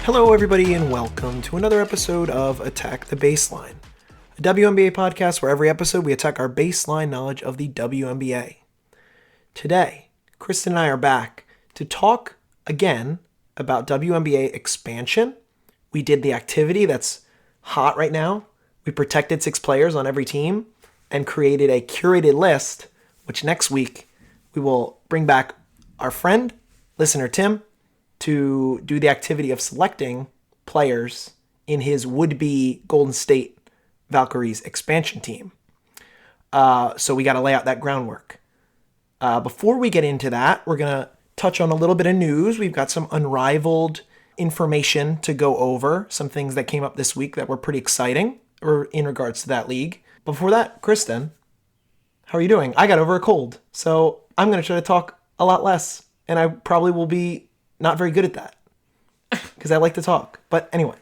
Hello, everybody, and welcome to another episode of Attack the Baseline, a WNBA podcast where every episode we attack our baseline knowledge of the WNBA. Today, Kristen and I are back to talk again about WNBA expansion. We did the activity that's hot right now. We protected 6 players on every team and created a curated list, which next week we will bring back our friend, listener Tim, to do the activity of selecting players in his would-be Golden State Valkyries expansion team. So we got to lay out that groundwork. Before we get into that, we're going to touch on a little bit of news. We've got some Unrivaled information to go over, some things that came up this week that were pretty exciting in regards to that league. Before that, Kristen, how are you doing? I got over a cold, so I'm going to try to talk a lot less, and I probably will be not very good at that because I like to talk. But anyway.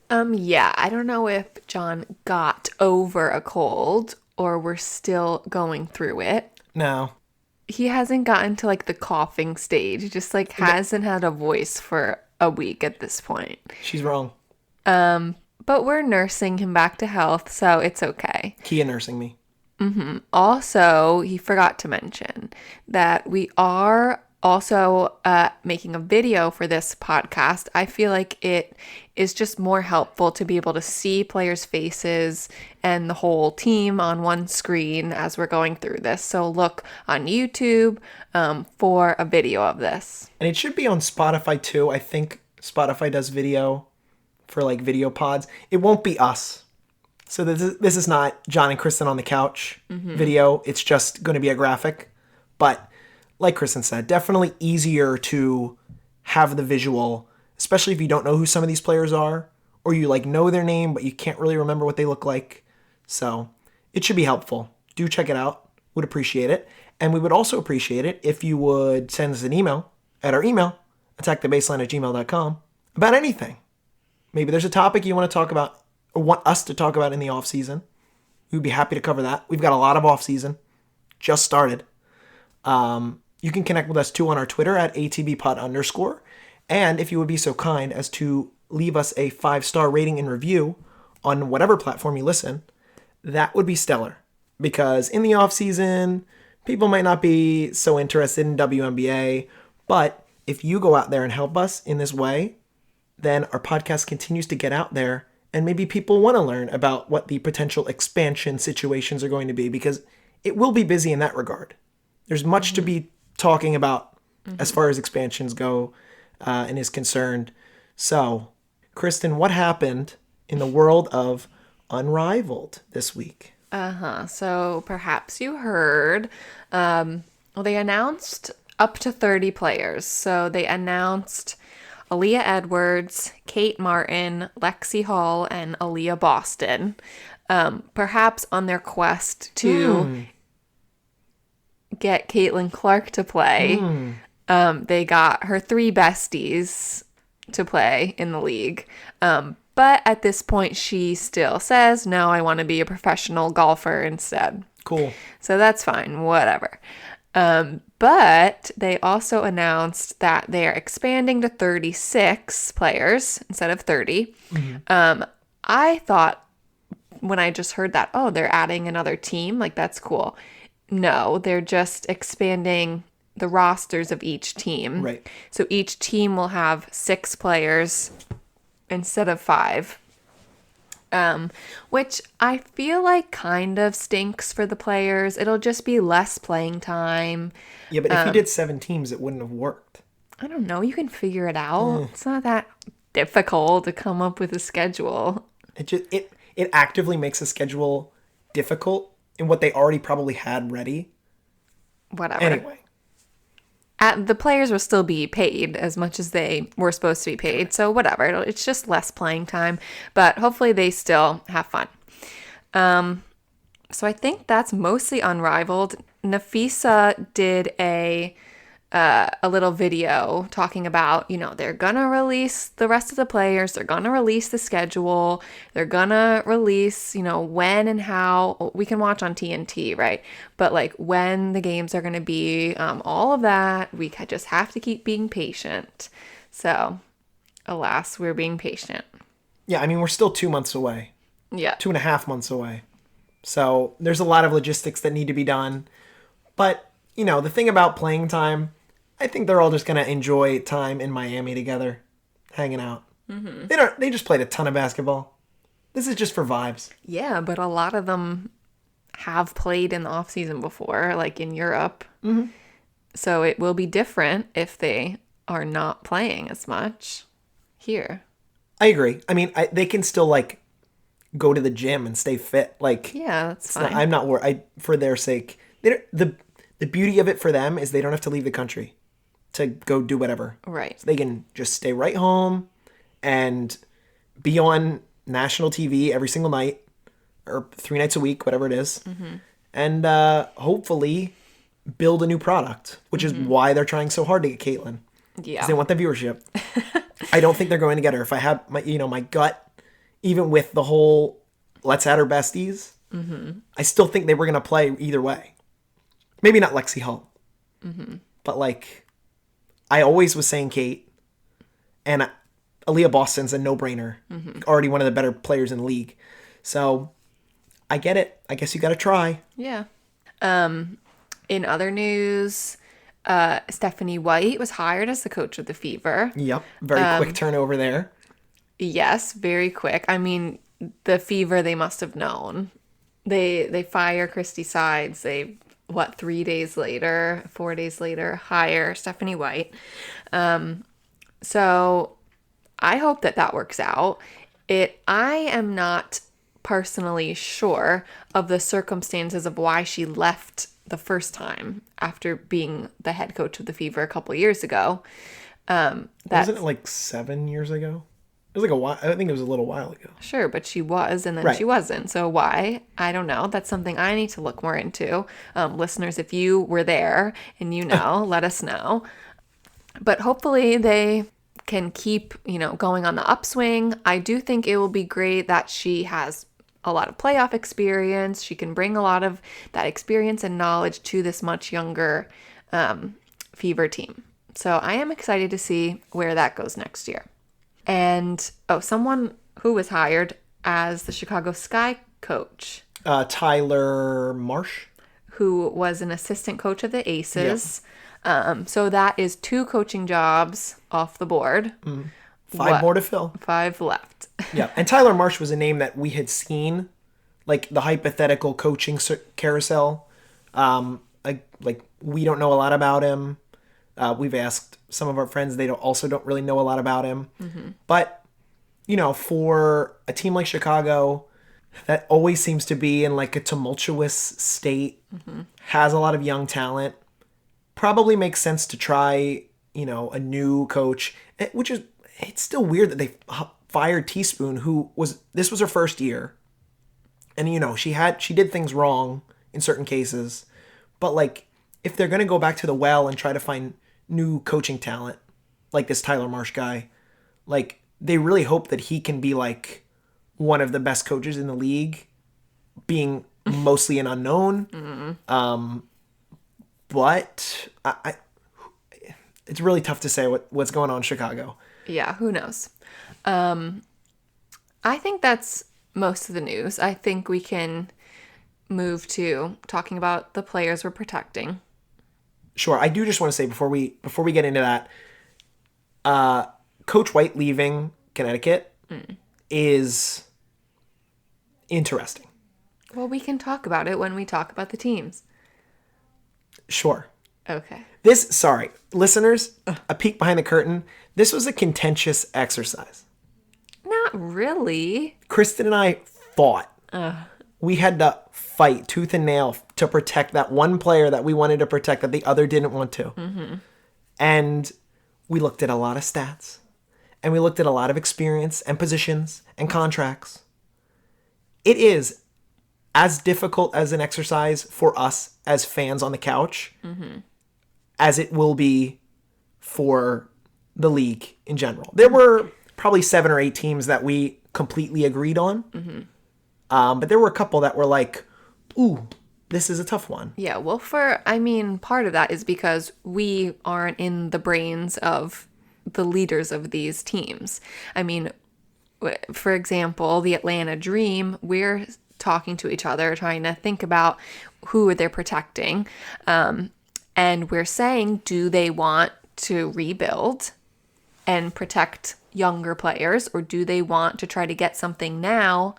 Yeah, I don't know if John got over a cold or we're still going through it. No. He hasn't gotten to like the coughing stage. He just like hasn't had a voice for a week at this point. She's wrong. But we're nursing him back to health, so it's okay. Kia nursing me. Also, he forgot to mention that we are also making a video for this podcast. I feel like it is just more helpful to be able to see players' faces and the whole team on one screen as we're going through this. So look on YouTube for a video of this. And it should be on Spotify too. I think Spotify does video for like video pods. It won't be us. So this is not John and Kristen on the couch video. It's just going to be a graphic. But like Kristen said, definitely easier to have the visual, especially if you don't know who some of these players are, or you like know their name, but you can't really remember what they look like. So it should be helpful. Do check it out. Would appreciate it. And we would also appreciate it if you would send us an email at our email, attackthebaseline@gmail.com, about anything. Maybe there's a topic you want to talk about or want us to talk about in the off season. We'd be happy to cover that. We've got a lot of off season. Just started. You can connect with us too on our Twitter at @ATBpod_. And if you would be so kind as to leave us a 5-star rating and review on whatever platform you listen, that would be stellar. Because in the off season, people might not be so interested in WNBA, but if you go out there and help us in this way, then our podcast continues to get out there, and maybe people want to learn about what the potential expansion situations are going to be, because it will be busy in that regard. There's much to be talking about as far as expansions go and is concerned. So, Kristen, what happened in the world of Unrivaled this week? So perhaps you heard, they announced up to 30 players. So they announced Aaliyah Edwards, Kate Martin, Lexi Hall, and Aaliyah Boston, perhaps on their quest to get Caitlin Clark to play. They got her 3 besties to play in the league. But at this point, she still says, no, I want to be a professional golfer instead. Cool. So that's fine, whatever. But they also announced that they are expanding to 36 players instead of 30. I thought when I just heard that, oh, they're adding another team, like that's cool. No, they're just expanding the rosters of each team. Right. So each team will have 6 players instead of 5. Which I feel like kind of stinks for the players. It'll just be less playing time. Yeah, but if you did 7 teams, it wouldn't have worked. I don't know. You can figure it out. It's not that difficult to come up with a schedule. It actively makes a schedule difficult in what they already probably had ready. Whatever. Anyway. The players will still be paid as much as they were supposed to be paid. So whatever. It's just less playing time. But hopefully they still have fun. So I think that's mostly Unrivaled. Nafisa did a little video talking about, they're gonna release the rest of the players, they're gonna release the schedule, they're gonna release, when and how. We can watch on TNT, right? But like when the games are gonna be, all of that, we just have to keep being patient. So Alas, we're being patient. Yeah, I mean, we're still 2 months away. Yeah. 2.5 months away. So there's a lot of logistics that need to be done. But, the thing about playing time, I think they're all just going to enjoy time in Miami together, hanging out. They just played a ton of basketball. This is just for vibes. Yeah, but a lot of them have played in the off season before, like in Europe. So it will be different if they are not playing as much here. I agree. I mean, they can still, like, go to the gym and stay fit. Like, Yeah, that's fine. I'm not worried. For their sake. The beauty of it for them is they don't have to leave the country to go do whatever. Right. So they can just stay right home and be on national TV every single night or 3 nights a week, whatever it is. And hopefully build a new product, which is why they're trying so hard to get Caitlin. Yeah. Because they want the viewership. I don't think they're going to get her. If I had my gut, even with the whole let's add her besties, I still think they were going to play either way. Maybe not Lexi Hull. But, like, I always was saying Kate. And Aaliyah Boston's a no-brainer. Already one of the better players in the league. So, I get it. I guess you got to try. Yeah. In other news, Stephanie White was hired as the coach of the Fever. Yep. Very quick turnover there. Yes, very quick. I mean, the Fever, they must have known. They fire Christy Sides. 3 days later, 4 days later, hire Stephanie White. So I hope that works out. I am not personally sure of the circumstances of why she left the first time after being the head coach of the Fever a couple years ago. Wasn't it like 7 years ago? It was like a while. I think it was a little while ago. Sure, but she was, and then Right. she wasn't. So why? I don't know. That's something I need to look more into. Listeners, if you were there and let us know. But hopefully they can keep, going on the upswing. I do think it will be great that she has a lot of playoff experience. She can bring a lot of that experience and knowledge to this much younger Fever team. So I am excited to see where that goes next year. And, someone who was hired as the Chicago Sky coach. Tyler Marsh. Who was an assistant coach of the Aces. Yep. So that is 2 coaching jobs off the board. 5 more to fill. 5 left. Yeah, and Tyler Marsh was a name that we had seen, like the hypothetical coaching carousel. Like we don't know a lot about him. We've asked some of our friends; they also don't really know a lot about him. But for a team like Chicago, that always seems to be in like a tumultuous state, has a lot of young talent. Probably makes sense to try, a new coach, which is. It's still weird that they fired Teaspoon, this was her first year. And, she did things wrong in certain cases. But, like, if they're going to go back to the well and try to find new coaching talent, like this Tyler Marsh guy, like, they really hope that he can be, like, one of the best coaches in the league, being mostly an unknown. But it's really tough to say what's going on in Chicago. Yeah, who knows? I think that's most of the news. I think we can move to talking about the players we're protecting. Sure. I do just want to say before we get into that, Coach White leaving Connecticut is interesting. Well, we can talk about it when we talk about the teams. Sure. Okay. Sorry, listeners, a peek behind the curtain. This was a contentious exercise. Not really. Kristen and I fought. We had to fight tooth and nail to protect that one player that we wanted to protect that the other didn't want to. And we looked at a lot of stats. And we looked at a lot of experience and positions and contracts. It is as difficult as an exercise for us as fans on the couch as it will be for the league in general. There were probably 7 or 8 teams that we completely agreed on. But there were a couple that were like, ooh, this is a tough one. Yeah, well, part of that is because we aren't in the brains of the leaders of these teams. I mean, for example, the Atlanta Dream, we're talking to each other, trying to think about who they're protecting. And we're saying, do they want to rebuild and protect younger players, or do they want to try to get something now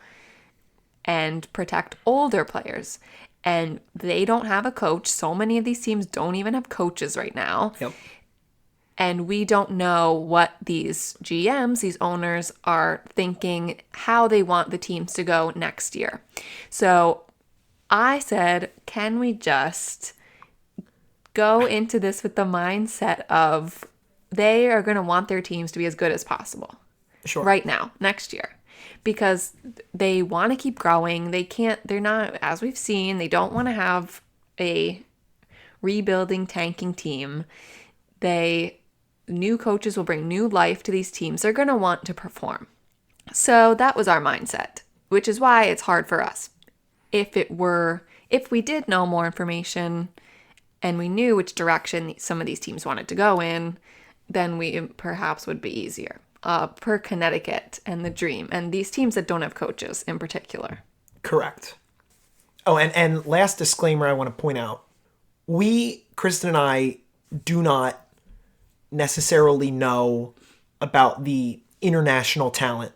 and protect older players? And they don't have a coach. So many of these teams don't even have coaches right now. Yep. And we don't know what these GMs, these owners, are thinking, how they want the teams to go next year. So I said, can we just go into this with the mindset of they are going to want their teams to be as good as possible. Sure. Right now, next year. Because they want to keep growing. They're not, as we've seen, they don't want to have a rebuilding, tanking team. New coaches will bring new life to these teams. They're going to want to perform. So that was our mindset, which is why it's hard for us. If we did know more information and we knew which direction some of these teams wanted to go in, then we perhaps would be easier. Per Connecticut and the Dream, and these teams that don't have coaches in particular. Correct. Oh, and last disclaimer I want to point out. Kristen and I, do not necessarily know about the international talent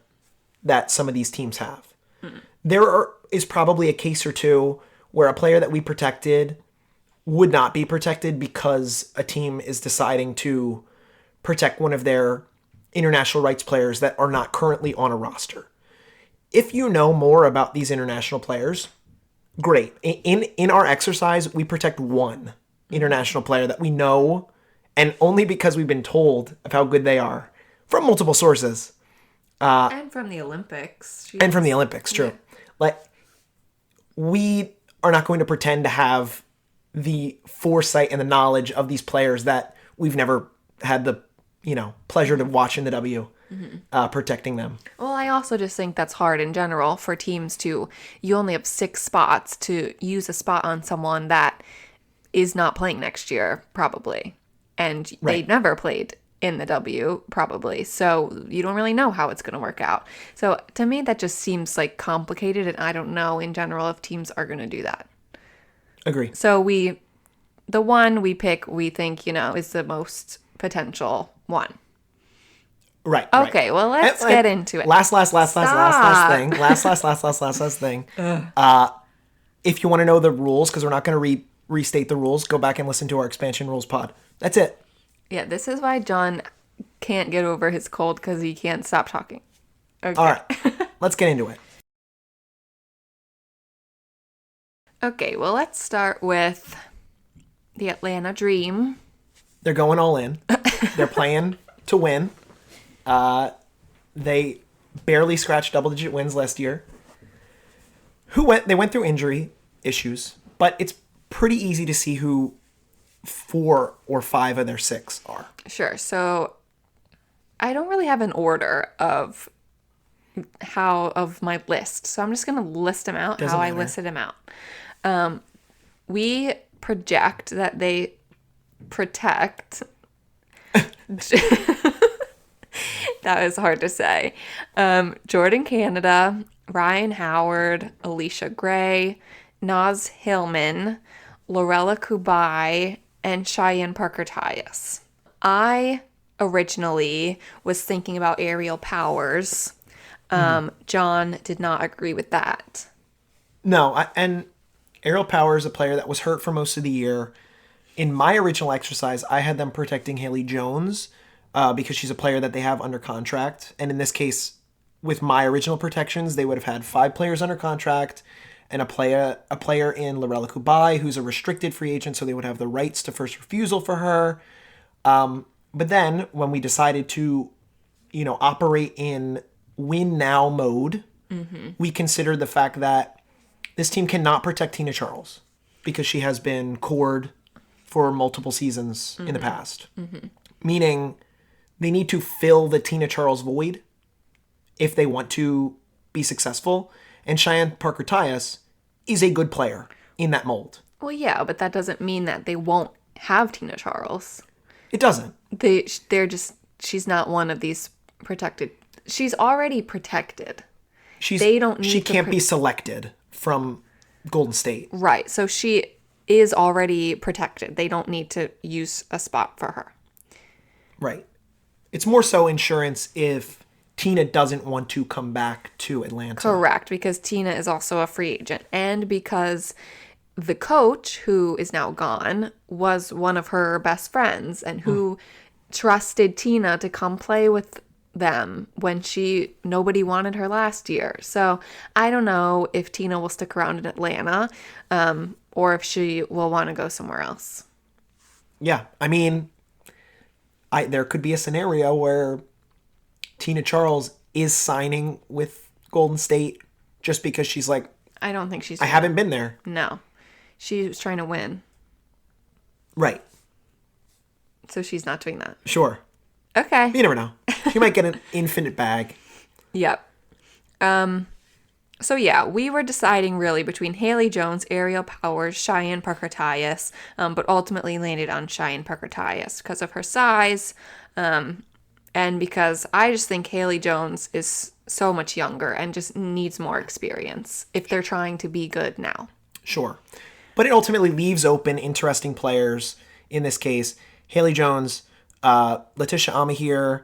that some of these teams have. There is probably a case or two where a player that we protected would not be protected because a team is deciding to protect one of their international rights players that are not currently on a roster. If you know more about these international players, great. In our exercise, we protect one international player that we know, and only because we've been told of how good they are from multiple sources. And from the Olympics. And from the Olympics, true. Yeah. Like, we are not going to pretend to have the foresight and the knowledge of these players that we've never had the pleasure to watch in the W, protecting them. Well, I also just think that's hard in general for teams you only have 6 spots to use a spot on someone that is not playing next year, probably. And Right. they never played in the W, probably. So you don't really know how it's going to work out. So to me, that just seems like complicated. And I don't know in general if teams are going to do that. Agree. So the one we pick, we think, is the most potential one. Right. Okay, well, let's get into it. Last thing. If you want to know the rules, because we're not going to restate the rules, go back and listen to our expansion rules pod. That's it. Yeah, this is why John can't get over his cold, because he can't stop talking. Okay. All right, let's get into it. Okay, well, let's start with the Atlanta Dream. They're going all in. They're playing to win. They barely scratched double-digit wins last year. They went through injury issues, but it's pretty easy to see who 4 or 5 of their 6 are. Sure. So I don't really have an order of my list. So I'm just going to list them out how I listed them out. We project that they protect. That was hard to say. Jordan Canada, Ryan Howard, Alicia Gray, Naz Hillman, Lorella Kubai, and Cheyenne Parker-Tyus. I originally was thinking about Aerial Powers. John did not agree with that. No, and Aerial Power is a player that was hurt for most of the year. In my original exercise, I had them protecting Haley Jones because she's a player that they have under contract. And in this case, with my original protections, they would have had 5 players under contract and a player in Lorella Kubai, who's a restricted free agent, so they would have the rights to first refusal for her. But then when we decided to, operate in win now mode, we considered the fact that this team cannot protect Tina Charles because she has been cored for multiple seasons in the past. Meaning they need to fill the Tina Charles void if they want to be successful. And Cheyenne Parker-Tyus is a good player in that mold. Well, yeah, but that doesn't mean that they won't have Tina Charles. It doesn't. she's not one of these protected. She's already protected. They don't need she can't be selected from Golden State. Right. So she is already protected. They don't need to use a spot for her. Right. It's more so insurance if Tina doesn't want to come back to Atlanta. Correct, because Tina is also a free agent. And because the coach, who is now gone, was one of her best friends and who trusted Tina to come play with them when nobody wanted her last year. So I don't know if Tina will stick around in Atlanta or if she will want to go somewhere else. Yeah, I mean, there could be a scenario where Tina Charles is signing with Golden State just because she's like, I don't think she's. I haven't been there. No, she was trying to win. Right. So she's not doing that. Sure. Okay. You never know. She might get an infinite bag. Yep. So yeah, we were deciding really between Haley Jones, Aerial Powers, Cheyenne Parker-Tyus, but ultimately landed on Cheyenne Parker-Tyus because of her size, and because I just think Haley Jones is so much younger and just needs more experience if they're trying to be good now. Sure. But it ultimately leaves open interesting players. In this case, Haley Jones, Letitia Amahir,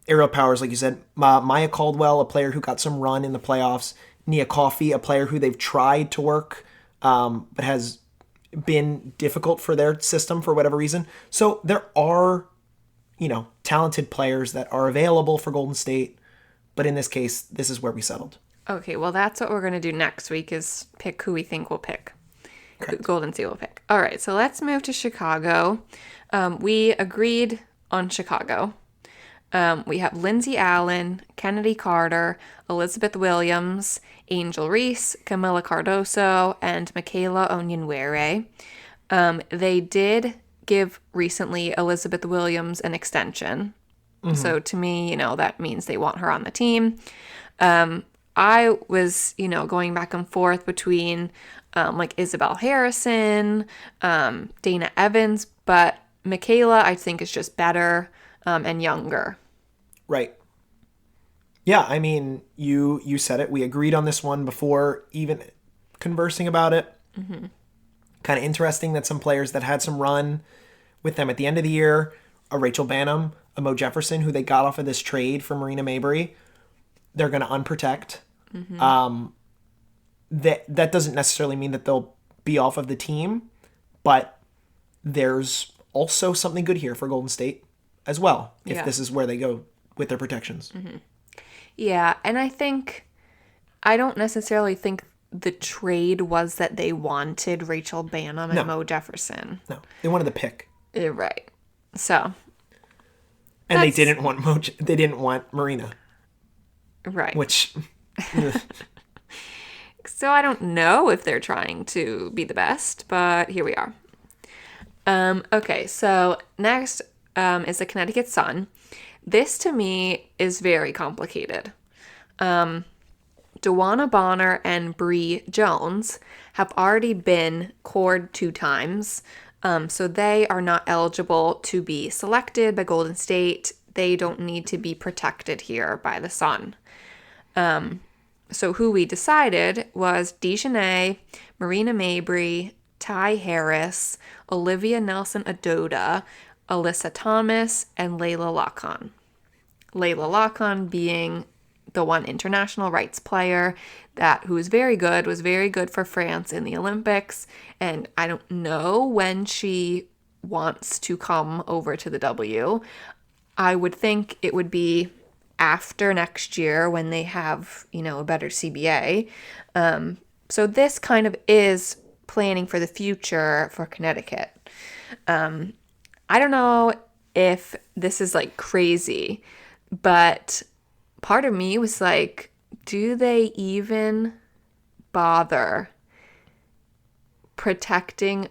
Aerial Powers, like you said, Maya Caldwell, a player who got some run in the playoffs, Nia Coffey, a player who they've tried to work, but has been difficult for their system for whatever reason. So there are, talented players that are available for Golden State, but in this case, this is where we settled. Okay, well, that's what we're going to do next week is pick who we think will pick. Correct. Golden State will pick. All right, so let's move to Chicago. We agreed on Chicago. We have Lindsay Allen, Kennedy Carter, Elizabeth Williams, Angel Reese, Camila Cardoso, and Michaela Onyenwere. They did give recently Elizabeth Williams an extension. Mm-hmm. So to me, that means they want her on the team. I was, going back and forth between Isabel Harrison, Dana Evans, but Michaela I think is just better and younger. Right. Yeah, I mean, you said it. We agreed on this one before even conversing about it. Mm-hmm. Kind of interesting that some players that had some run with them at the end of the year, a Rachel Banham, a Mo Jefferson, who they got off of this trade for Marina Mabry, they're going to unprotect. Mm-hmm. That doesn't necessarily mean that they'll be off of the team, but there's also something good here for Golden State as well, if this is where they go with their protections. Mm-hmm. Yeah, and I don't necessarily think the trade was that they wanted Rachel Banham and Mo Jefferson. No, they wanted the pick. Right. So. And they didn't want Marina. Right. Which. So I don't know if they're trying to be the best, but here we are. Okay, so next is the Connecticut Sun. This, to me, is very complicated. DeWanna Bonner and Bree Jones have already been cored 2 times, so they are not eligible to be selected by Golden State. They don't need to be protected here by the Sun. So who we decided was Dejanay, Marina Mabry, Ty Harris, Olivia Nelson-Adoda, Alyssa Thomas, and Layla Lockhon. Layla Lockhon being the one international rights player who was very good for France in the Olympics, and I don't know when she wants to come over to the W. I would think it would be after next year when they have, a better CBA. So this kind of is planning for the future for Connecticut. I don't know if this is crazy, but part of me was like, do they even bother protecting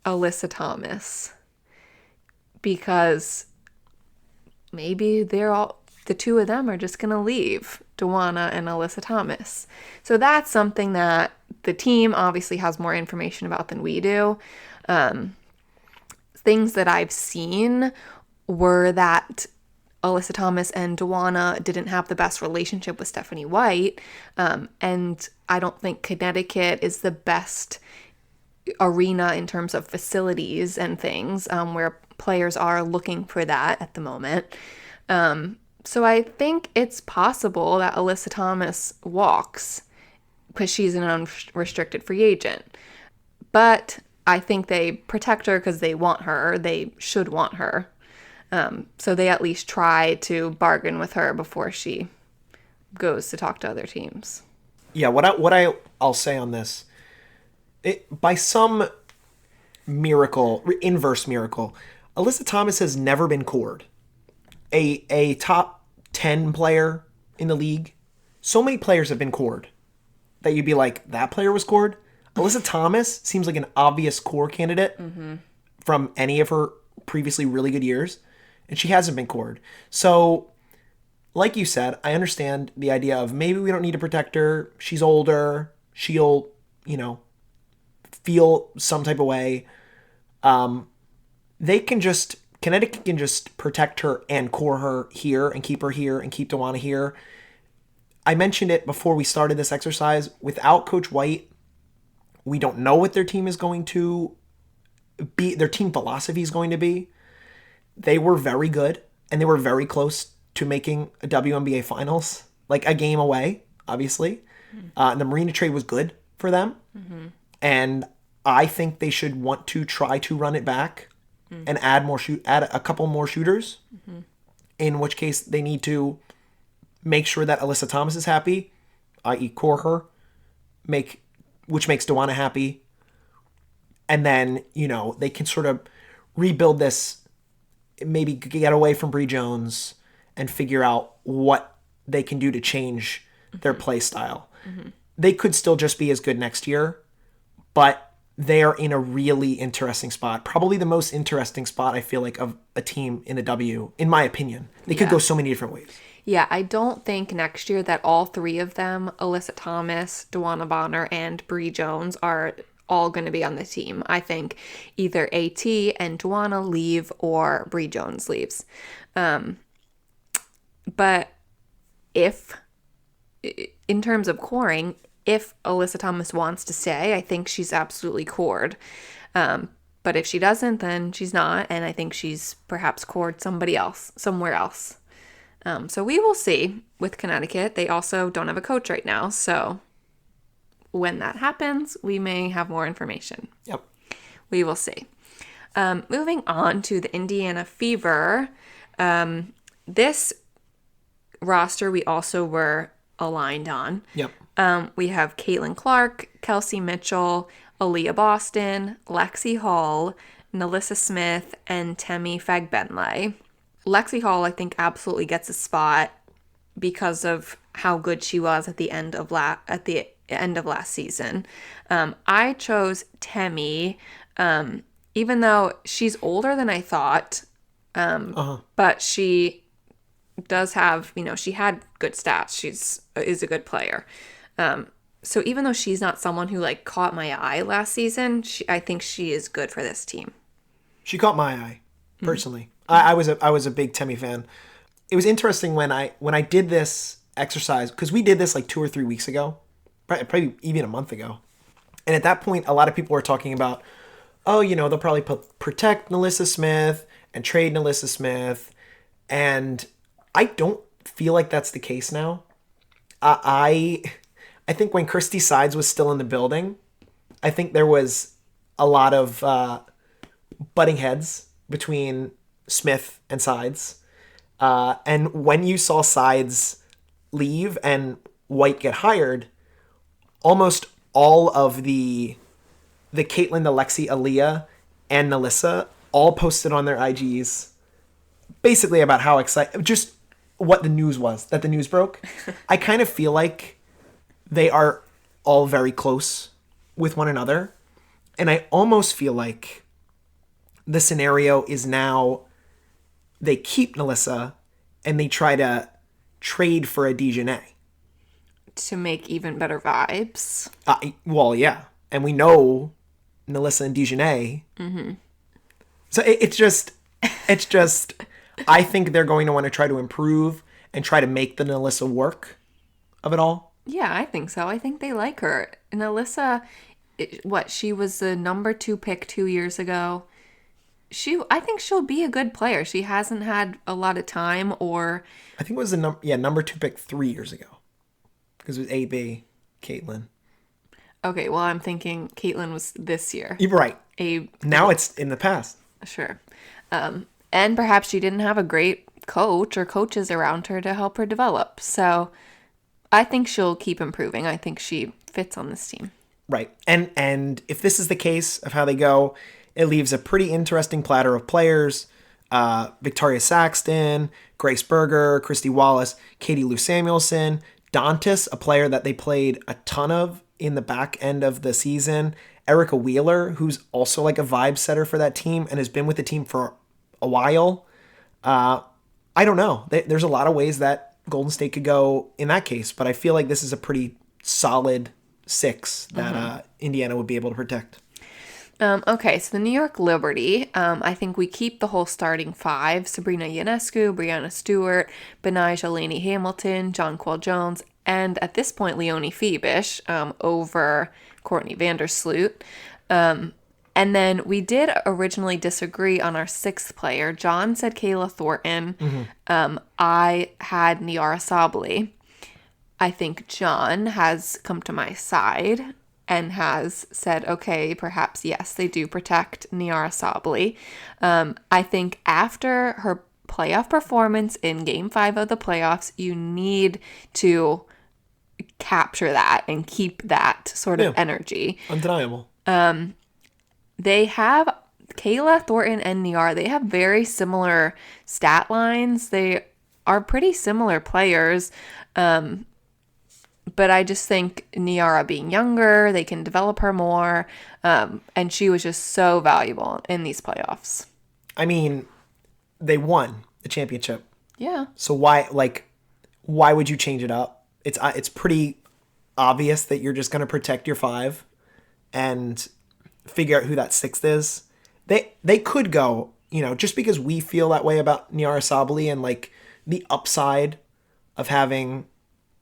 Alyssa Thomas? Because maybe the 2 of them are just going to leave, DeWanna and Alyssa Thomas. So that's something that the team obviously has more information about than we do. Things that I've seen were that Alyssa Thomas and Duana didn't have the best relationship with Stephanie White. And I don't think Connecticut is the best arena in terms of facilities and things, where players are looking for that at the moment. So I think it's possible that Alyssa Thomas walks because she's an unrestricted free agent. But I think they protect her because they want her. They should want her. So they at least try to bargain with her before she goes to talk to other teams. Yeah, I'll say on this, by some miracle, inverse miracle, Alyssa Thomas has never been cored. A top 10 player in the league. So many players have been cored that you'd be like, that player was cored? Alyssa Thomas seems like an obvious core candidate from any of her previously really good years, and she hasn't been cored. So, like you said, I understand the idea of maybe we don't need to protect her. She's older. She'll, feel some type of way. Connecticut can just protect her and core her here and keep her here and keep Duana here. I mentioned it before we started this exercise. Without Coach White, we don't know what their team is going to be, their team philosophy is going to be. They were very good, and they were very close to making a WNBA finals, like a game away, obviously. The Marina trade was good for them. And I think they should want to try to run it back and add a couple more shooters, in which case they need to make sure that Alyssa Thomas is happy, i.e. core her, which makes Duana happy. And then, they can sort of rebuild this, maybe get away from Bree Jones and figure out what they can do to change their play style. They could still just be as good next year, but they are in a really interesting spot. Probably the most interesting spot, I feel like, of a team in the W, in my opinion. They could go so many different ways. Yeah, I don't think next year that all three of them, Alyssa Thomas, Duana Bonner, and Bree Jones, are all going to be on the team. I think either AT and Duana leave or Bree Jones leaves. But if, in terms of coring, if Alyssa Thomas wants to stay, I think she's absolutely cored. But if she doesn't, then she's not. And I think she's perhaps cored somebody else, somewhere else. So we will see with Connecticut. They also don't have a coach right now. So when that happens, we may have more information. Yep. We will see. Moving on to the Indiana Fever. This roster we also were aligned on. Yep. We have Caitlin Clark, Kelsey Mitchell, Aaliyah Boston, Lexi Hall, Nalissa Smith, and Temi Fagbenle. Lexi Hall, I think, absolutely gets a spot because of how good she was at the end of last season. I chose Temi, even though she's older than I thought, but she does have, she had good stats. Is a good player. So even though she's not someone who caught my eye last season, I think she is good for this team. She caught my eye, personally. I was a big Temi fan. It was interesting when I did this exercise, because we did this 2 or 3 weeks ago, probably even a month ago. And at that point, a lot of people were talking about, they'll probably protect Nalissa Smith and trade Nalissa Smith. And I don't feel like that's the case now. I think when Christy Sides was still in the building, I think there was a lot of butting heads between Smith and Sides. And when you saw Sides leave and White get hired, almost all of the Caitlin, the Lexi, Aaliyah, and Nalissa all posted on their IGs basically about how excited, just what the news was, that the news broke. I kind of feel like they are all very close with one another. And I almost feel like the scenario is now they keep Nalissa and they try to trade for a Dejanay. To make even better vibes. Well, yeah. And we know Nalissa and Dejanay. Mm-hmm. So it's just, I think they're going to want to try to improve and try to make the Nalissa work of it all. Yeah, I think so. I think they like her. And Alyssa, she was the number 2 pick 2 years ago. I think she'll be a good player. She hasn't had a lot of time, or I think it was the number 2 pick 3 years ago. Because it was AB, Caitlin. okay, well, I'm thinking Caitlin was this year. You're right. A Now it's in the past. Sure. And perhaps she didn't have a great coach or coaches around her to help her develop. So I think she'll keep improving. I think she fits on this team. Right. And if this is the case of how they go, it leaves a pretty interesting platter of players. Victoria Saxton, Grace Berger, Christy Wallace, Katie Lou Samuelson, Dantas, a player that they played a ton of in the back end of the season. Erica Wheeler, who's also like a vibe setter for that team and has been with the team for a while. I don't know. There's a lot of ways that Golden State could go in that case, but I feel like this is a pretty solid 6 that Indiana would be able to protect. Okay, so the New York Liberty, I think we keep the whole starting 5. Sabrina Ionescu, Brianna Stewart, Benijah Laney Hamilton, Jonquel Jones, and at this point, Leonie Fiebish over Courtney Vandersloot. And then we did originally disagree on our 6th player. John said Kayla Thornton. I had Niara Sabally. I think John has come to my side and has said, okay, perhaps, yes, they do protect Niara Sabally. I think after her playoff performance in Game 5 of the playoffs, you need to capture that and keep that sort of energy. Undeniable. They have Kayla Thornton and Niara. They have very similar stat lines. They are pretty similar players. But I just think Niara being younger, they can develop her more. And she was just so valuable in these playoffs. I mean, they won the championship. Yeah. So why would you change it up? It's pretty obvious that you're just going to protect your 5 and figure out who that 6th is. They could go, just because we feel that way about Niara Sabally and like the upside of having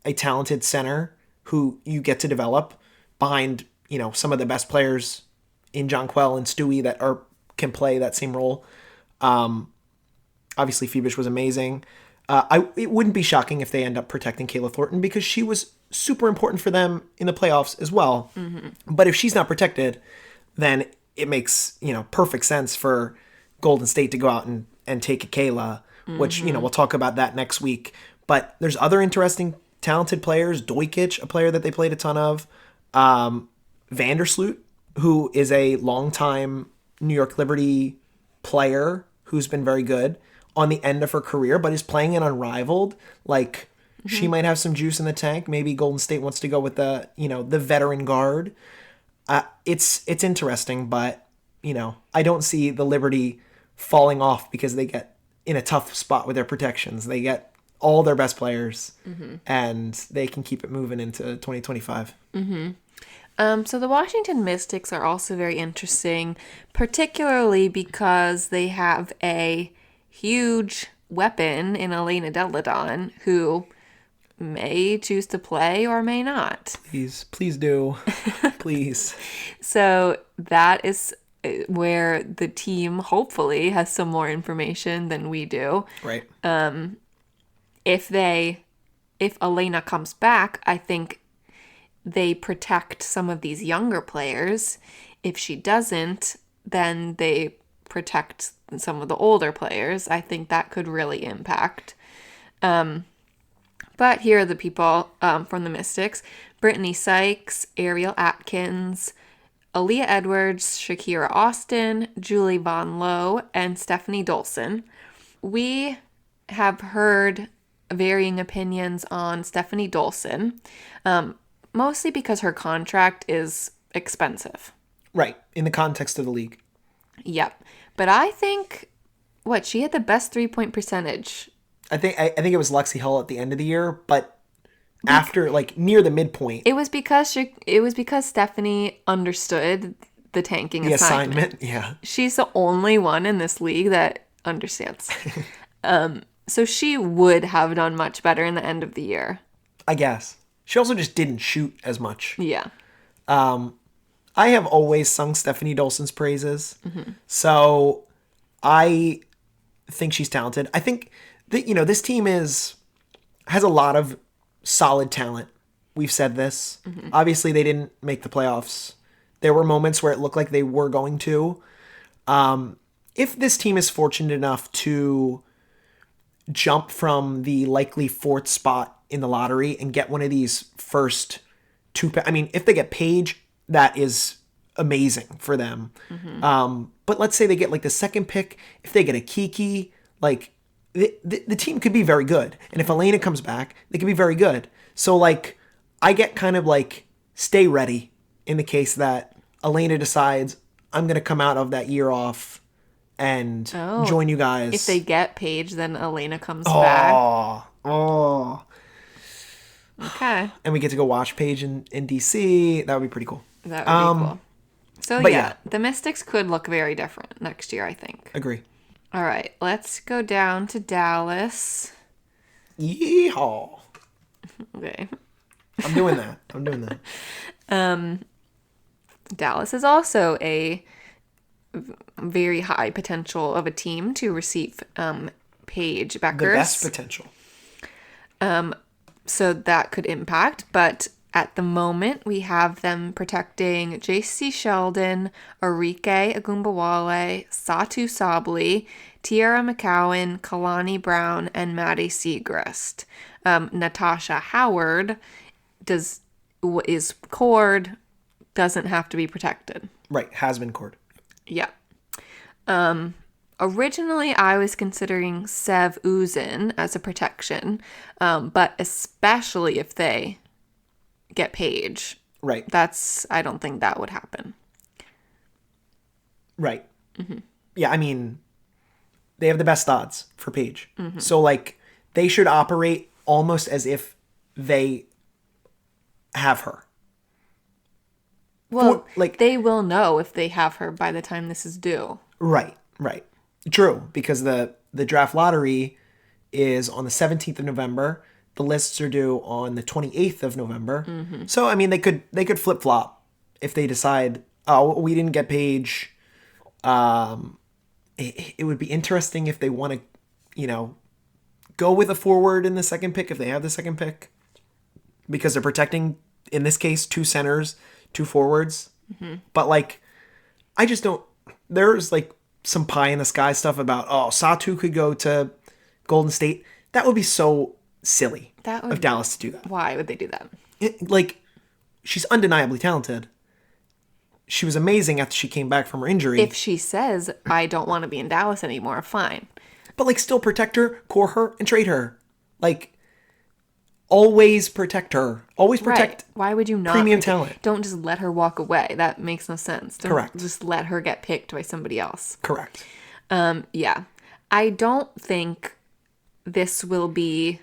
a talented center who you get to develop behind, some of the best players in Jonquel and Stewie that can play that same role. Obviously Phoebish was amazing. It wouldn't be shocking if they end up protecting Kayla Thornton because she was super important for them in the playoffs as well. Mm-hmm. But if she's not protected, then it makes, perfect sense for Golden State to go out and take a Kayla, which, we'll talk about that next week. But there's other interesting, talented players. Dojkic, a player that they played a ton of. Vandersloot, who is a longtime New York Liberty player who's been very good on the end of her career, but is playing in Unrivaled. Like, she might have some juice in the tank. Maybe Golden State wants to go with the veteran guard. It's interesting, but, I don't see the Liberty falling off because they get in a tough spot with their protections. They get all their best players, and they can keep it moving into 2025. So the Washington Mystics are also very interesting, particularly because they have a huge weapon in Elena Deladon, who may choose to play or may not. Please do. Please. So that is where the team hopefully has some more information than we do. Right. If Elena comes back, I think they protect some of these younger players. If she doesn't, then they protect some of the older players. I think that could really impact. But here are the people from the Mystics. Brittany Sykes, Ariel Atkins, Aaliyah Edwards, Shakira Austin, Julie Von Lowe, and Stephanie Dolson. We have heard varying opinions on Stephanie Dolson, mostly because her contract is expensive. Right, in the context of the league. Yep. But I think, she had the best 3-point percentage. I think it was Lexi Hull at the end of the year, but after, near the midpoint. It was because Stephanie understood the tanking assignment. Yeah. She's the only one in this league that understands. So she would have done much better in the end of the year. I guess. She also just didn't shoot as much. Yeah. I have always sung Stephanie Dolson's praises. So I think she's talented. I think that, this team has a lot of solid talent. We've said this. Obviously, they didn't make the playoffs. There were moments where it looked like they were going to. If this team is fortunate enough to jump from the likely fourth spot in the lottery and get one of these first two, if they get Paige, that is amazing for them. But let's say they get like the second pick. If they get a Kiki, like the team could be very good. And if Elena comes back, they could be very good. So like, I get kind of like stay ready in the case that Elena decides I'm going to come out of that year off and join you guys. If they get Paige, then Elena comes back. Oh. Okay. And we get to go watch Paige in DC. That would be pretty cool. That would be cool. So yeah, the Mystics could look very different next year, I think. Agree. All right, let's go down to Dallas. Yeehaw. Okay. I'm doing that. Dallas is also a very high potential of a team to receive Paige Beckers. The best potential. So that could impact, but at the moment we have them protecting JC Sheldon, Arike Agumbawale, Satu Sabli, Tiara McCowan, Kalani Brown, and Maddie Segrist. Natasha Howard is cored, doesn't have to be protected. Right, has been cored. Yeah. Originally, I was considering Sev Uzin as a protection, but especially if they get Paige. Right. I don't think that would happen. Right. Yeah, they have the best odds for Paige. So, like, they should operate almost as if they have her. Well, they will know if they have her by the time this is due. Right. True, because the draft lottery is on the 17th of November. The lists are due on the 28th of November. So, they could flip-flop if they decide, oh, we didn't get Paige. It would be interesting if they want to, go with a forward in the second pick if they have the second pick. Because they're protecting, in this case, 2 centers, 2 forwards. But, like, I just don't... There's, like, some pie in the sky stuff about, Satu could go to Golden State. That would be so silly of Dallas to do that. Why would they do that? She's undeniably talented. She was amazing after she came back from her injury. If she says, I don't want to be in Dallas anymore, fine. But, still protect her, core her, and trade her. Always protect her. Always protect. Right. Why would you not? Premium talent. Don't just let her walk away. That makes no sense. Don't Correct. Just let her get picked by somebody else. Correct. Yeah. I don't think this will be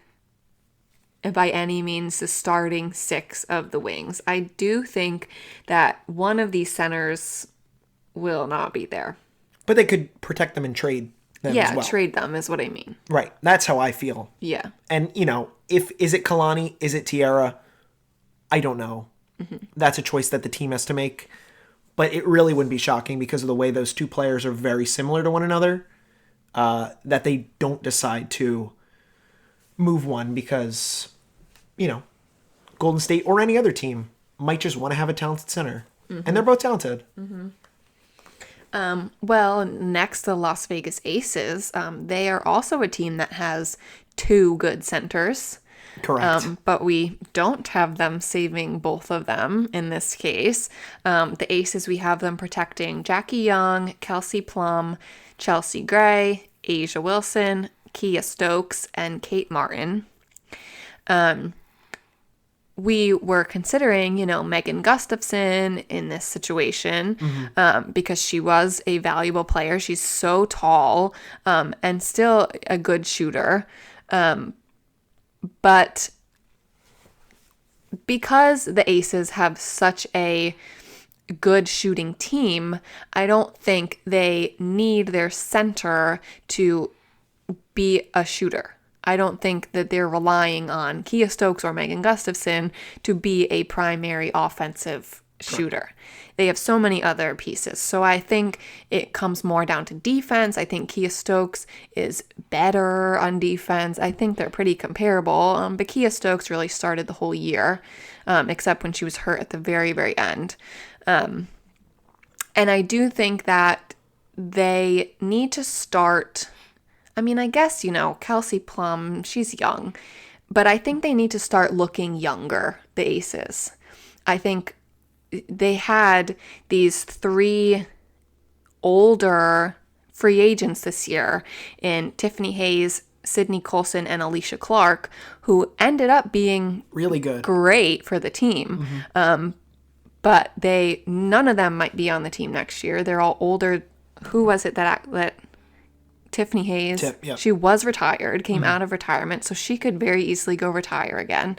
by any means the starting 6 of the Wings. I do think that one of these centers will not be there. But they could protect them and trade them as well. Trade them is what I mean. Right. That's how I feel. Yeah. And, is it Kalani? Is it Tiara? I don't know. That's a choice that the team has to make. But it really wouldn't be shocking because of the way those 2 players are very similar to one another, that they don't decide to move one because, Golden State or any other team might just want to have a talented center. And they're both talented. Well, next, the Las Vegas Aces. They are also a team that has 2 good centers. Correct. But we don't have them saving both of them in this case. The Aces, we have them protecting Jackie Young, Kelsey Plum, Chelsea Gray, Asia Wilson, Kia Stokes, and Kate Martin. We were considering, Megan Gustafson in this situation because she was a valuable player. She's so tall and still a good shooter. But because the Aces have such a good shooting team, I don't think they need their center to be a shooter. I don't think that they're relying on Kia Stokes or Megan Gustafson to be a primary offensive shooter. They have so many other pieces. So I think it comes more down to defense. I think Kia Stokes is better on defense. I think they're pretty comparable. But Kia Stokes really started the whole year, except when she was hurt at the very, very end. And I do think that they need to start. I mean, I guess, Kelsey Plum, she's young, but I think they need to start looking younger, the Aces. I think they had these 3 older free agents this year in Tiffany Hayes, Sydney Colson, and Alicia Clark, who ended up being really good, great for the team. But none of them might be on the team next year. They're all older. Who was it that Tiffany Hayes? Yep. She was retired, came out of retirement, so she could very easily go retire again.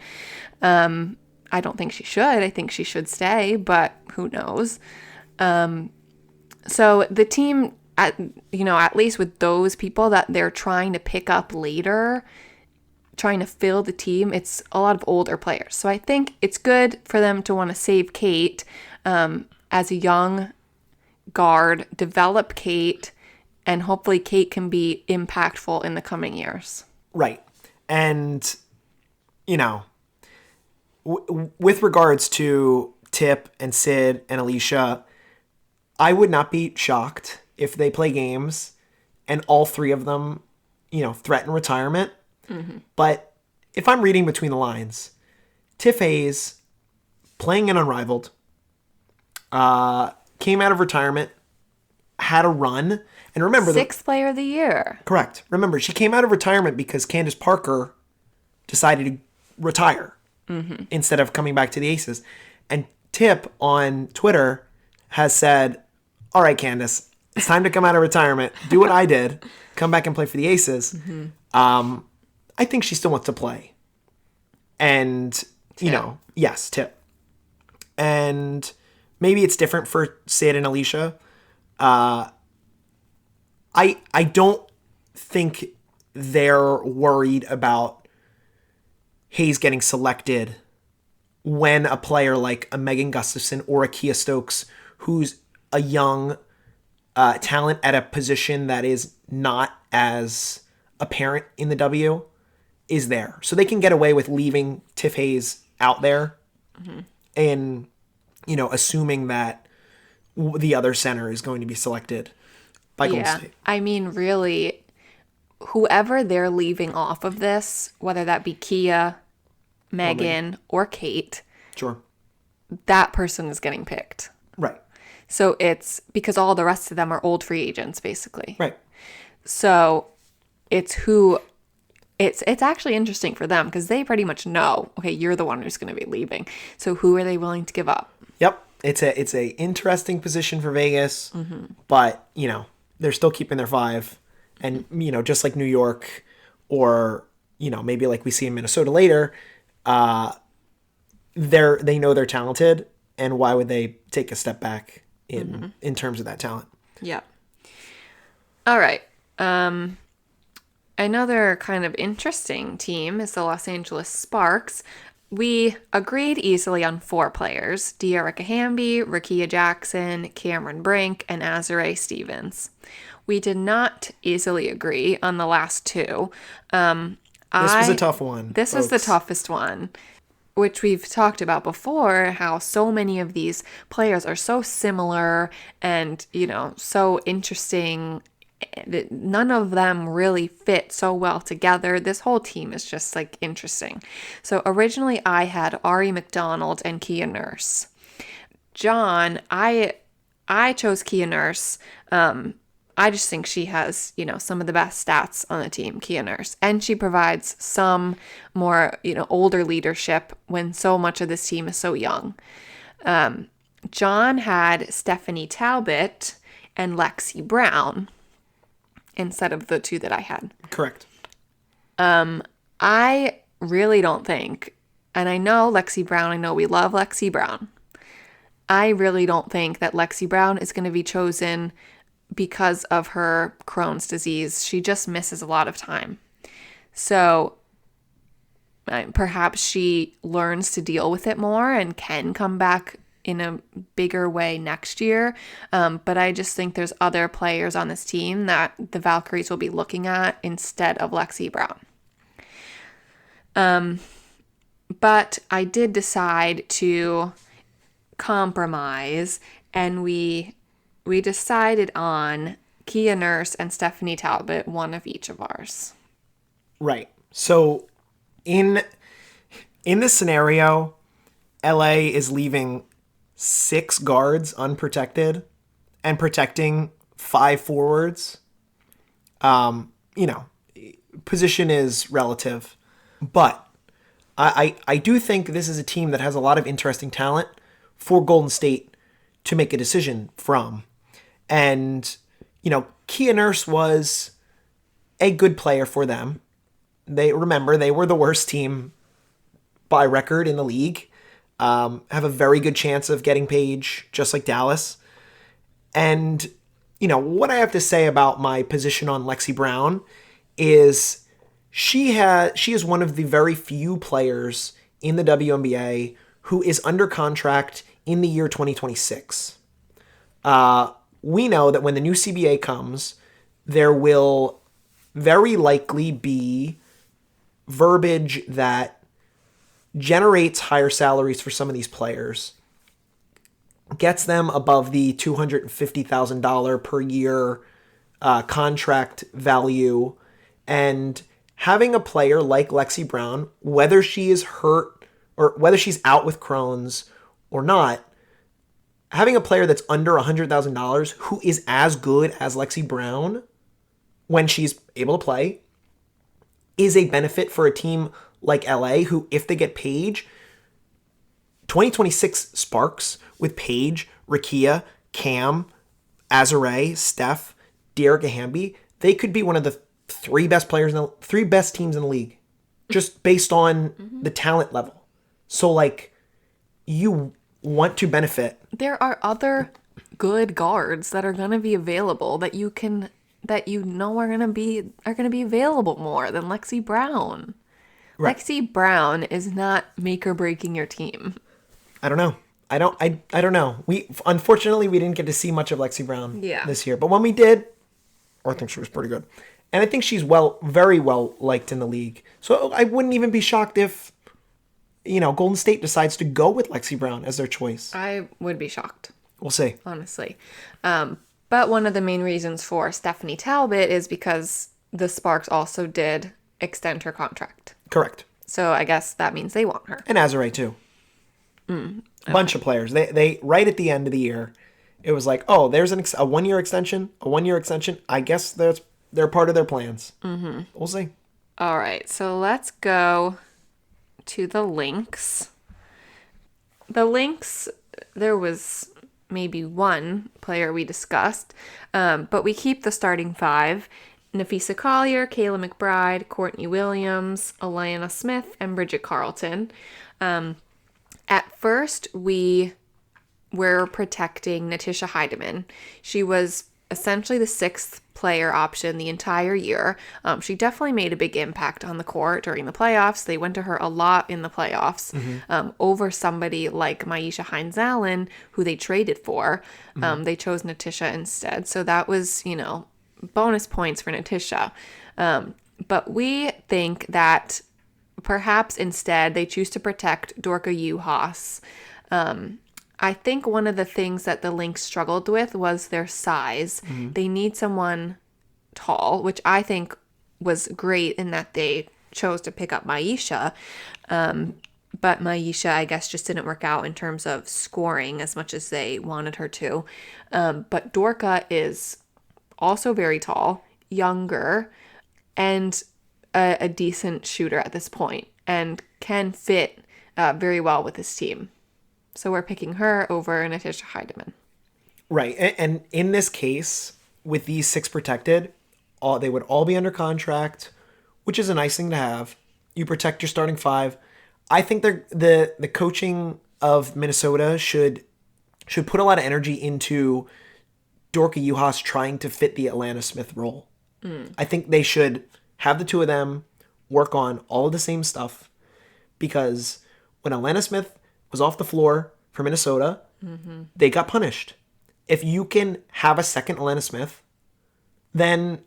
I don't think she should. I think she should stay, but who knows? So the team, at least with those people that they're trying to pick up later, trying to fill the team, it's a lot of older players. So I think it's good for them to want to save Kate as a young guard, develop Kate, and hopefully Kate can be impactful in the coming years. Right. And, with regards to Tip and Sid and Alicia, I would not be shocked if they play games and all 3 of them, threaten retirement. But if I'm reading between the lines, Tiff Hayes, playing in Unrivaled, came out of retirement, had a run. And remember, 6th player of the year. Correct. Remember, she came out of retirement because Candace Parker decided to retire instead of coming back to the Aces. And Tip on Twitter has said, all right, Candace, it's time to come out of retirement. Do what I did. Come back and play for the Aces. I think she still wants to play. And, yes, Tip. And maybe it's different for Sid and Alicia. I don't think they're worried about Hayes getting selected when a player like a Megan Gustafson or a Kia Stokes, who's a young talent at a position that is not as apparent in the W, is there. So they can get away with leaving Tiff Hayes out there and, assuming that the other center is going to be selected by Golden State. I mean, really, whoever they're leaving off of this, whether that be Kia, Megan, or Kate, sure, that person is getting picked. Right. So it's because all the rest of them are old free agents, basically. Right. So it's actually interesting for them because they pretty much know, okay, you're the one who's going to be leaving. So who are they willing to give up? Yep. It's a interesting position for Vegas, but, they're still keeping their 5. And, just like New York or, maybe like we see in Minnesota later, they know they're talented, and why would they take a step back in terms of that talent? Yeah. All right. Another kind of interesting team is the Los Angeles Sparks. We agreed easily on 4 players: De'Erica Hamby, Rakia Jackson, Cameron Brink, and Azurá Stevens. We did not easily agree on the last 2. This was a tough one. This was the toughest one, which we've talked about before, how so many of these players are so similar and, so interesting. None of them really fit so well together. This whole team is just interesting. So originally I had Ari McDonald and Kia Nurse. John, I chose Kia Nurse. I just think she has, some of the best stats on the team, Kia Nurse. And she provides some more, older leadership when so much of this team is so young. John had Stephanie Talbot and Lexi Brown instead of the 2 that I had. Correct. I really don't think, and I know Lexi Brown, I know we love Lexi Brown. I really don't think that Lexi Brown is going to be chosen because of her Crohn's disease, she just misses a lot of time. So perhaps she learns to deal with it more and can come back in a bigger way next year. But I just think there's other players on this team that the Valkyries will be looking at instead of Lexi Brown. But I did decide to compromise, and we decided on Kia Nurse and Stephanie Talbot, one of each of ours. Right. So in this scenario, LA is leaving 6 guards unprotected and protecting 5 forwards. Position is relative, but I do think this is a team that has a lot of interesting talent for Golden State to make a decision from. And, Kia Nurse was a good player for them. They were the worst team by record in the league. Have a very good chance of getting Paige, just like Dallas. And, what I have to say about my position on Lexi Brown is she is one of the very few players in the WNBA who is under contract in the year 2026. We know that when the new CBA comes, there will very likely be verbiage that generates higher salaries for some of these players, gets them above the $250,000 per year contract value, and having a player like Lexi Brown, whether she is hurt or whether she's out with Crohn's or not, having a player that's under $100,000 who is as good as Lexi Brown when she's able to play is a benefit for a team like LA, who, if they get Paige, 2026 Sparks with Paige, Rakia, Cam, Azare, Steph, Dearica Hamby, they could be one of the 3 best teams in the league, just based on the talent level. So, you want to benefit. There are other good guards that are going to be available that are going to be available more than Lexi Brown. Right. Lexi Brown is not make or breaking your team. I don't know. I don't know. Unfortunately we didn't get to see much of Lexi Brown this year, but when we did, I think she was pretty good. And I think she's very well liked in the league. So I wouldn't even be shocked if Golden State decides to go with Lexi Brown as their choice. I would be shocked. We'll see. Honestly. But one of the main reasons for Stephanie Talbot is because the Sparks also did extend her contract. Correct. So I guess that means they want her. And Azare too. A bunch of players. They right at the end of the year, it was like, oh, there's a 1-year extension, I guess they're part of their plans. Mm-hmm. We'll see. All right, so let's go to the Lynx. The Lynx, there was maybe one player we discussed, but we keep the starting 5. Nafisa Collier, Kayla McBride, Courtney Williams, Alana Smith, and Bridget Carlton. At first, we were protecting Natisha Heidemann. She was essentially the 6th player option the entire year. She definitely made a big impact on the court during the playoffs. They went to her a lot in the playoffs over somebody like Myisha Hines-Allen, who they traded for. They chose Natisha instead. So that was, bonus points for Natisha. But we think that perhaps instead they choose to protect Dorka Juhas. I think one of the things that the Lynx struggled with was their size. They need someone tall, which I think was great in that they chose to pick up Myisha. But Myisha, I guess, just didn't work out in terms of scoring as much as they wanted her to. But Dorka is also very tall, younger, and a decent shooter at this point, and can fit very well with this team. So we're picking her over Natisha Heidemann. Right. And in this case, with these 6 protected, they would all be under contract, which is a nice thing to have. You protect your starting 5. I think the coaching of Minnesota should put a lot of energy into Dorka Juhas trying to fit the Atlanta Smith role. I think they should have the two of them work on all of the same stuff, because when Atlanta Smith was off the floor for Minnesota, they got punished. If you can have a second Atlanta Smith, then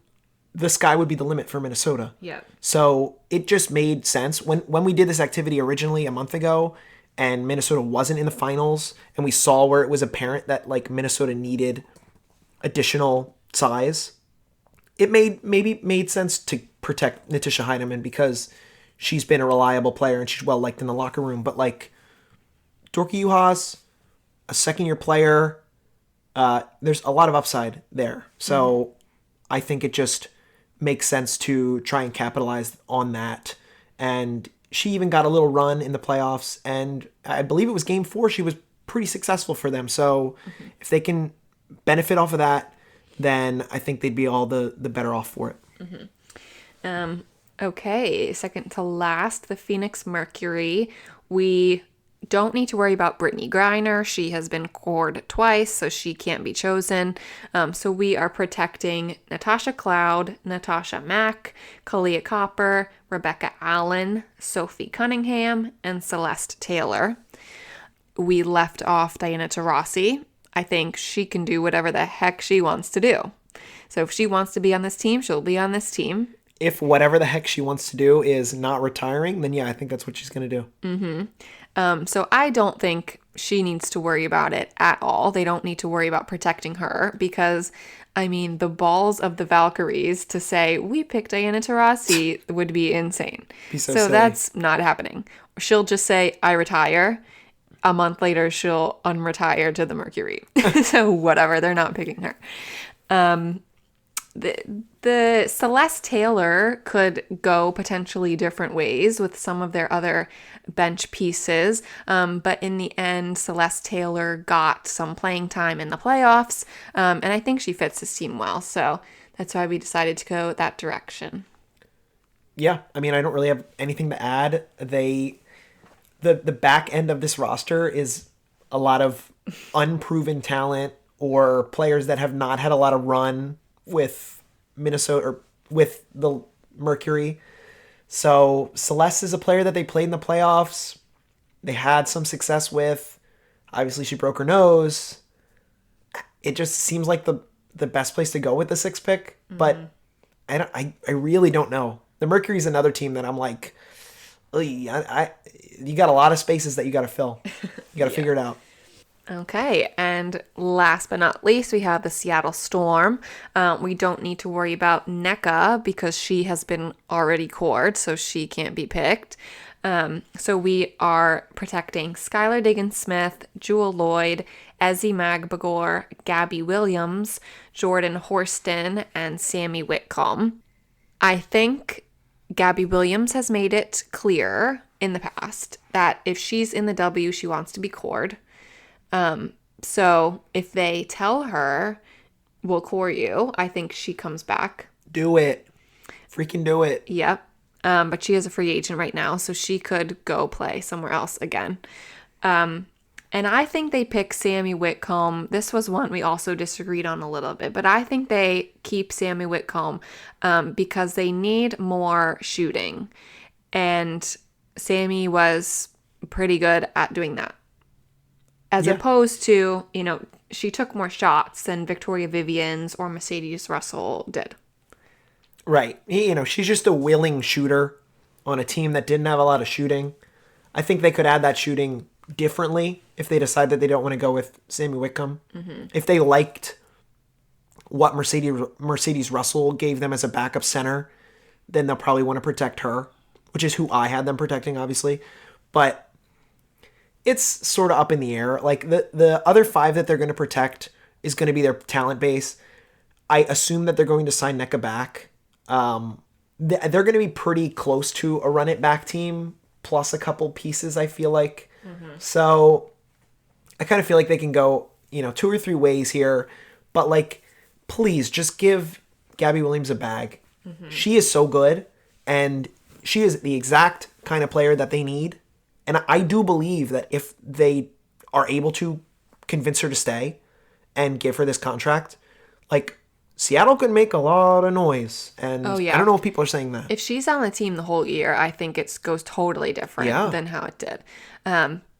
the sky would be the limit for Minnesota. Yeah. So it just made sense. When we did this activity originally a month ago and Minnesota wasn't in the finals, and we saw where it was apparent that like Minnesota needed additional size, it made sense to protect Natisha Heidemann because she's been a reliable player and she's well liked in the locker room. But like Dorka Juhas, a second-year player, there's a lot of upside there. So I think it just makes sense to try and capitalize on that. And she even got a little run in the playoffs, and I believe it was game 4. She was pretty successful for them. So if they can benefit off of that, then I think they'd be all the better off for it. Okay, second to last, the Phoenix Mercury. We don't need to worry about Brittany Griner. She has been cored twice, so she can't be chosen. So we are protecting Natasha Cloud, Natasha Mack, Kalia Copper, Rebecca Allen, Sophie Cunningham, and Celeste Taylor. We left off Diana Taurasi. I think she can do whatever the heck she wants to do. So if she wants to be on this team, she'll be on this team. If whatever the heck she wants to do is not retiring, then yeah, I think that's what she's going to do. So I don't think she needs to worry about it at all. They don't need to worry about protecting her because, I mean, the balls of the Valkyries to say, we picked Diana Taurasi would be insane. So So silly. that's not happening. She'll just say, I retire. A month later, she'll unretire to the Mercury. So whatever, they're not picking her. The Celeste Taylor could go potentially different ways with some of their other bench pieces. But in the end, Celeste Taylor got some playing time in the playoffs. And I think she fits this team well. So that's why we decided to go that direction. Yeah, I mean, I don't really have anything to add. The back end of this roster is a lot of unproven talent or players that have not had a lot of run with Minnesota or with the Mercury. So Celeste is a player that they played in the playoffs. They had some success with. Obviously, she broke her nose. It just seems like the best place to go with the 6th pick. But I really don't know. The Mercury's another team that I'm like, you got a lot of spaces that you got to fill. You got to figure it out. Okay, and last but not least, we have the Seattle Storm. We don't need to worry about NECA because she has been already cored, so she can't be picked. So we are protecting Skylar Diggins-Smith, Jewel Lloyd, Ezzy Magbagor, Gabby Williams, Jordan Horston, and Sammy Whitcomb. I think Gabby Williams has made it clear in the past that if she's in the W, she wants to be cored. So if they tell her, we'll core you, I think she comes back. Do it. Freaking do it. Yep. But she is a free agent right now, so she could go play somewhere else again. And I think they pick Sammy Whitcomb. This was one we also disagreed on a little bit, but I think they keep Sammy Whitcomb because they need more shooting. And Sammy was pretty good at doing that. As opposed to, she took more shots than Victoria Vivians or Mercedes Russell did. Right. She's just a willing shooter on a team that didn't have a lot of shooting. I think they could add that shooting differently if they decide that they don't want to go with Sammy Whitcomb. If they liked what Mercedes Russell gave them as a backup center, then they'll probably want to protect her, which is who I had them protecting, obviously. But it's sort of up in the air. Like the other 5 that they're going to protect is going to be their talent base. I assume that they're going to sign NECA back. They're going to be pretty close to a run it back team plus a couple pieces, I feel like. So I kind of feel like they can go, 2 or 3 ways here. But like, please just give Gabby Williams a bag. She is so good, and she is the exact kind of player that they need. And I do believe that if they are able to convince her to stay and give her this contract, like, Seattle could make a lot of noise. And Oh, yeah. I don't know if people are saying that. If she's on the team the whole year, I think it goes totally different Yeah. than how it did.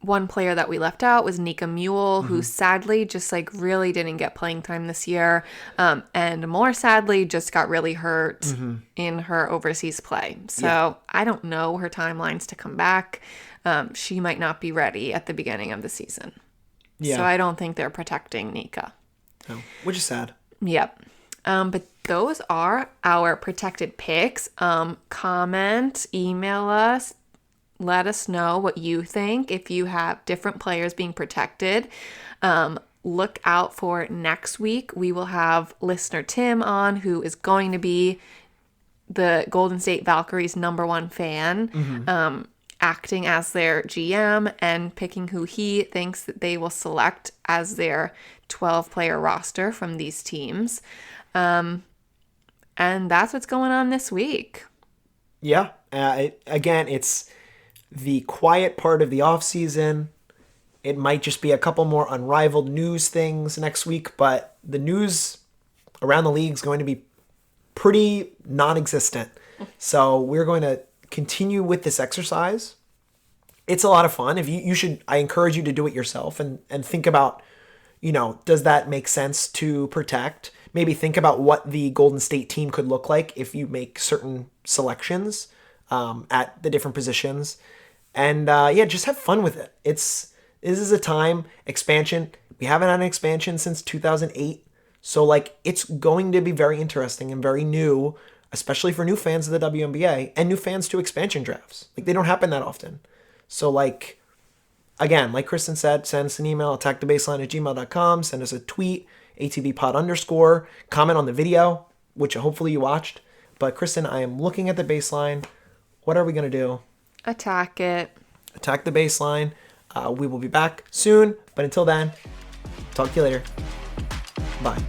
One player that we left out was Nika Mule, who sadly just like really didn't get playing time this year. And more sadly, just got really hurt in her overseas play. So I don't know her timelines to come back. She might not be ready at the beginning of the season. Yeah. So I don't think they're protecting Nika. No, which is sad. Yep. But those are our protected picks. Comment, email us, let us know what you think if you have different players being protected. Look out for next week. We will have listener Tim on, who is going to be the Golden State Valkyries' #1 fan, acting as their GM and picking who he thinks that they will select as their 12-player roster from these teams. And that's what's going on this week. Yeah. Again, it's the quiet part of the off season. It might just be a couple more Unrivaled news things next week, but the news around the league is going to be pretty non-existent. So we're going to continue with this exercise. It's a lot of fun. I encourage you to do it yourself and think about, does that make sense to protect? Maybe think about what the Golden State team could look like if you make certain selections at the different positions. And just have fun with it. This is a time expansion. We haven't had an expansion since 2008. So it's going to be very interesting and very new, especially for new fans of the WNBA and new fans to expansion drafts. They don't happen that often. So again, like Kristen said, send us an email, attackthebaseline@gmail.com. Send us a tweet, ATBpod_. Comment on the video, which hopefully you watched. But Kristen, I am looking at the baseline. What are we going to do? Attack it. Attack the baseline. We will be back soon. But until then, talk to you later. Bye.